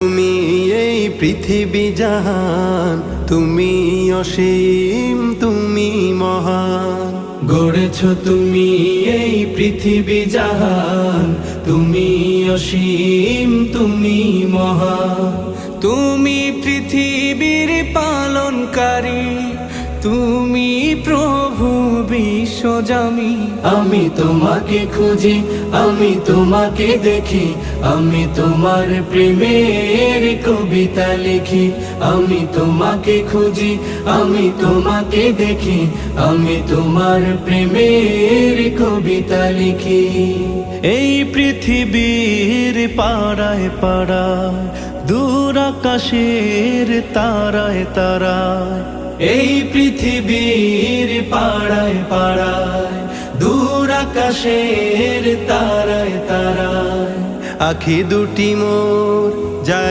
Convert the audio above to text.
তুমি এই পৃথিবী জাহান, তুমি অসীম, তুমি মহান। গড়েছ তুমি এই পৃথিবী জাহান, তুমি অসীম, তুমি মহান। তুমি পৃথিবীর পালনকারী, তুমি প্রভু বিশ্বজামি। আমি তোমাকে খুঁজি, আমি তোমাকে দেখি, আমি তোমার প্রেমের কবিতা লিখি। আমি তোমাকে খুঁজি, আমি তোমাকে দেখি, আমি তোমার প্রেমের কবিতা লিখি। এই পৃথিবীর পাড়ায় পাড়ায়, দূর আকাশের তারায় তারায়, এই পৃথিবীর পাড়ায় পাড়ায়, দূর আকাশের তারায় তারায়, আখি দুটি মোর যায়